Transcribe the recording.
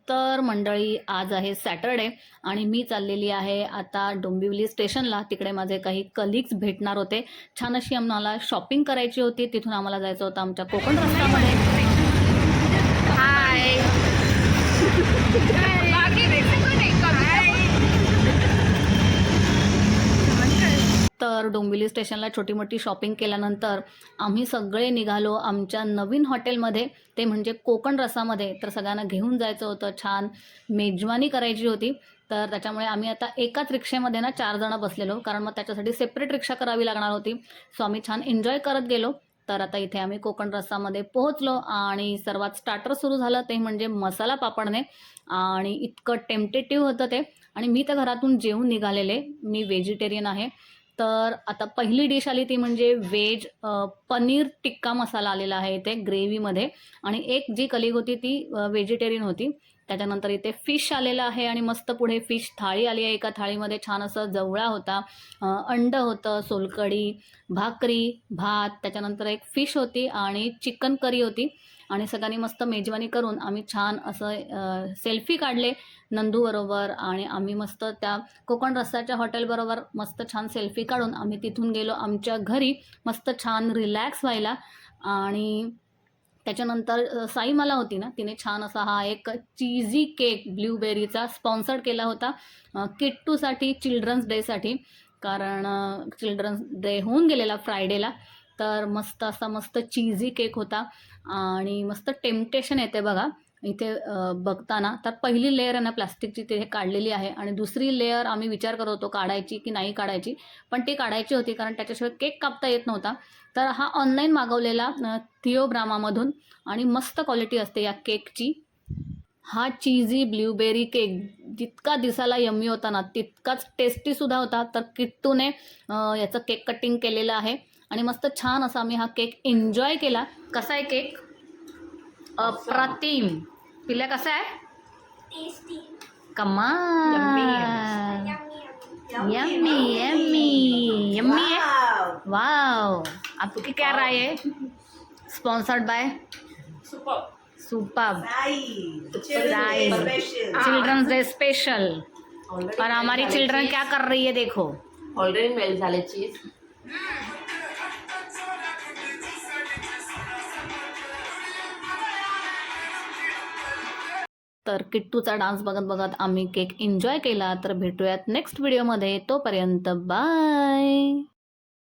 तर मंडळी, आज आहे सॅटरडे आणि मी चाललेली आहे आता डोंबिवली स्टेशनला. तिकडे माझे काही कलिग्स भेटणार होते. छान अशी आम्हाला शॉपिंग करायची होती. तिथून आम्हाला जायचं होतं आमच्या कोकण रस्त्यामध्ये. हाय तर डोंबिवली स्टेशनला छोटी मोठी शॉपिंग केल्यानंतर आम्ही सगळे निघालो आमच्या नवीन हॉटेलमध्ये, ते म्हणजे कोकण रसामध्ये. तर सगळ्यांना घेऊन जायचं होतं, छान मेजवानी करायची होती. तर त्याच्यामुळे आम्ही आता एकाच रिक्षेमध्ये ना 4 जण बसलेलो, कारण मग त्याच्यासाठी सेपरेट रिक्षा करावी लागणार होती. सो आम्ही छान एन्जॉय करत गेलो. तर आता इथे आम्ही कोकण रस्सामध्ये पोहोचलो आणि सर्वात स्टार्टर सुरू झालं ते म्हणजे मसाला पापडने. आणि इतकं टेम्पटेटिव्ह होतं ते. आणि मी तर घरातून जेवून निघालेले, मी व्हेजिटेरियन आहे. तर आता पहिली डिश आली ती म्हणजे व्हेज पनीर टिक्का मसाला आलेला आहे इथे ग्रेव्हीमध्ये. आणि एक जी कलिग होती ती व्हेजिटेरियन होती. त्याच्यानंतर इथे फिश आलेलं आहे आणि मस्त पुढे फिश थाळी आली आहे. एका थाळीमध्ये छान असं जवळा होता, अंड होतं, सोलकढी, भाकरी, भात, त्याच्यानंतर एक फिश होती आणि चिकन करी होती. आणि सगळ्यांनी मस्त मेजवानी करून आम्ही छान असं सेल्फी काढले नंदूबरोबर. आणि आम्ही मस्त त्या कोकण रस्त्याच्या हॉटेलबरोबर मस्त छान सेल्फी काढून आम्ही तिथून गेलो आमच्या घरी मस्त छान रिलॅक्स व्हायला. आणि त्याच्यानंतर साई मला होती ना, तिने छान असा हा एक चीझी केक ब्ल्यूबेरीचा स्पॉन्सर्ड केला होता किट्टूसाठी, चिल्ड्रन्स डेसाठी. कारण चिल्ड्रन्स डे होऊन गेलेला फ्रायडेला. तर मस्त असा मस्त चीझी केक होता आणि मस्त टेम्पटेशन येते बघा इथे बघताना. तर पहिली लेअर आहे ना प्लास्टिकची तिथे काढलेली आहे आणि दुसरी लेअर आम्ही विचार करत होतो काढायची की नाही काढायची, पण ती काढायची होती कारण त्याच्याशिवाय केक कापता येत नव्हता. तर हा ऑनलाईन मागवलेला थिओब्रामामधून आणि मस्त क्वालिटी असते या केकची. हा चीझी ब्ल्यूबेरी केक जितका दिसायला यम्मी होता ना तितकाच टेस्टीसुद्धा होता. तर किट्टूने याचं केक कटिंग केलेलं आहे आणि मस्त छान असा आम्ही हा केक एन्जॉय केला. कसा आहे केक? अप्रतिम. पिल्या कसा आहे? कमाल. यम्मी यम्मी यम्मी है. वाओ. आपकी क्या राय है? Sponsored by superb children's day special. और हमारी चिल्ड्रन क्या कर रही है देखो. ऑलरेडी मेल्ट झाले चीज. तर किट्टूचा डान्स बघत बघत आम्ही केक एन्जॉय केला. तर भेटूयात नेक्स्ट व्हिडिओमध्ये. तोपर्यंत बाय.